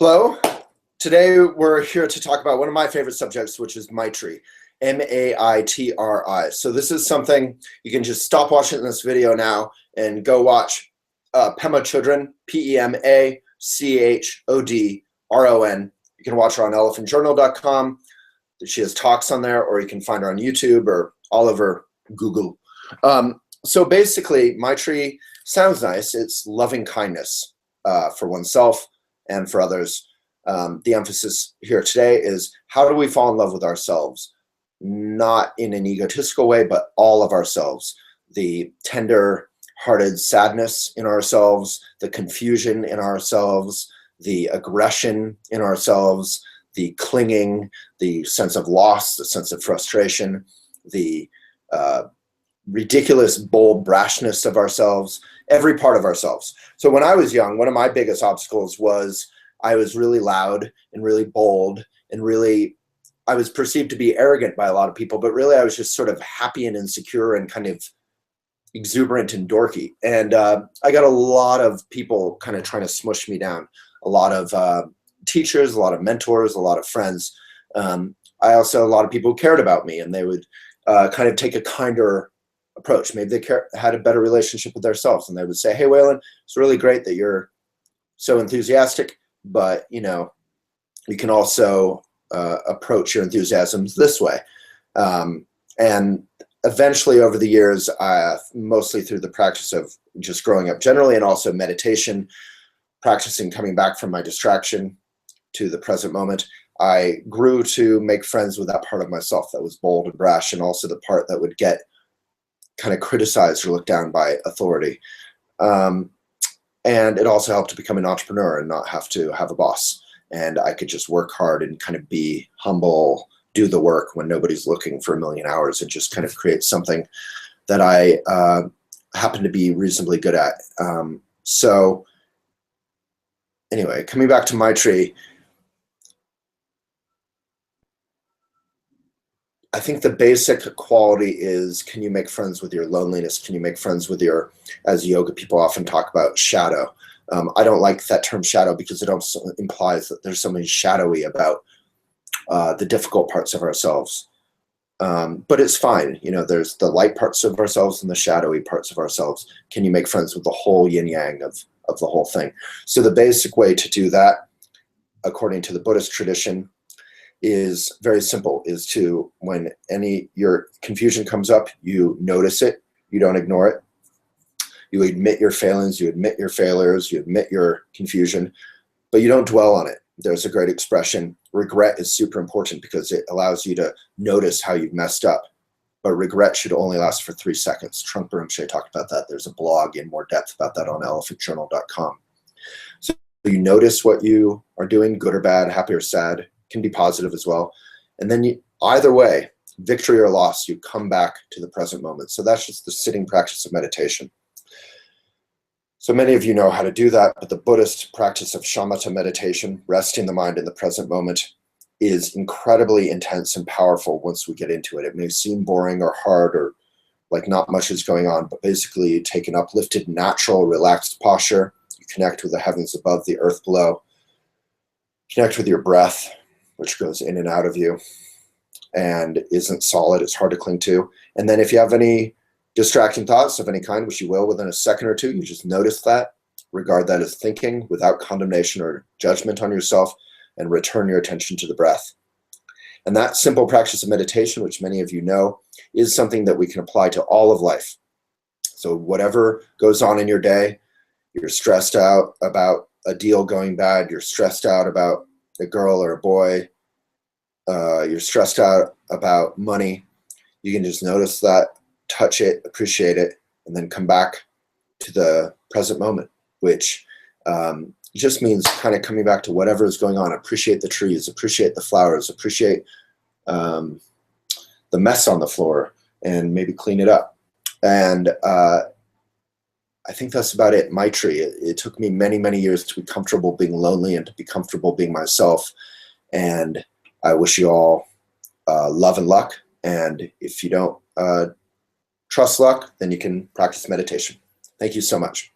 Hello. Today we're here to talk about one of my favorite subjects, which is Maitri, M-A-I-T-R-I. So this is something you can just stop watching this video now and go watch Pema Chödron, P-E-M-A-C-H-O-D-R-O-N. You can watch her on elephantjournal.com. She has talks on there, or you can find her on YouTube or all over Google. So basically, Maitri sounds nice. It's loving kindness for oneself and for others. The emphasis here today is how do we fall in love with ourselves? Not in an egotistical way, but all of ourselves. The tender-hearted sadness in ourselves, the confusion in ourselves, the aggression in ourselves, the clinging, the sense of loss, the sense of frustration, the ridiculous, bold brashness of ourselves, every part of ourselves. So when I was young, one of my biggest obstacles was I was really loud and really bold and really, I was perceived to be arrogant by a lot of people, but really I was just sort of happy and insecure and kind of exuberant and dorky. And I got a lot of people kind of trying to smush me down. A lot of teachers, a lot of mentors, a lot of friends. I also, a lot of people who cared about me, and they would kind of take a kinder approach. Maybe they had a better relationship with themselves, and they would say, hey, Waylon, it's really great that you're so enthusiastic, but you know, you can also approach your enthusiasms this way. And eventually over the years, mostly through the practice of just growing up generally, and also meditation, practicing coming back from my distraction to the present moment, I grew to make friends with that part of myself that was bold and brash, and also the part that would get kind of criticized or looked down by authority. And it also helped to become an entrepreneur and not have to have a boss. And I could just work hard and kind of be humble, do the work when nobody's looking for a million hours, and just kind of create something that I happen to be reasonably good at. So anyway, coming back to Maitri, I think the basic quality is, can you make friends with your loneliness? Can you make friends with your, as yoga people often talk about, shadow? I don't like that term shadow because it also implies that there's something shadowy about the difficult parts of ourselves. But it's fine. You know, there's the light parts of ourselves and the shadowy parts of ourselves. Can you make friends with the whole yin yang of the whole thing? So the basic way to do that, according to the Buddhist tradition, is very simple, is to, when your confusion comes up, you notice it, you don't ignore it. You admit your failings, you admit your failures, you admit your confusion, but you don't dwell on it. There's a great expression, regret is super important because it allows you to notice how you've messed up, but regret should only last for 3 seconds. Trungpa Rinpoche talked about that. There's a blog in more depth about that on elephantjournal.com. So you notice what you are doing, good or bad, happy or sad, can be positive as well. And then either way, victory or loss, you come back to the present moment. So that's just the sitting practice of meditation. So many of you know how to do that, but the Buddhist practice of shamatha meditation, resting the mind in the present moment, is incredibly intense and powerful once we get into it. It may seem boring or hard or like not much is going on, but basically you take an uplifted, natural, relaxed posture. You connect with the heavens above, the earth below. Connect with your breath, which goes in and out of you and isn't solid, it's hard to cling to. And then if you have any distracting thoughts of any kind, which you will within a second or two, you just notice that, regard that as thinking without condemnation or judgment on yourself, and return your attention to the breath. And that simple practice of meditation, which many of you know, is something that we can apply to all of life. So whatever goes on in your day, you're stressed out about a deal going bad, you're stressed out about a girl or a boy, you're stressed out about money, you can just notice that, touch it, appreciate it, and then come back to the present moment, which just means kind of coming back to whatever is going on. Appreciate the trees, appreciate the flowers, appreciate the mess on the floor, and maybe clean it up. And I think that's about it. Maitri, it took me many, many years to be comfortable being lonely and to be comfortable being myself. And I wish you all love and luck. And if you don't trust luck, then you can practice meditation. Thank you so much.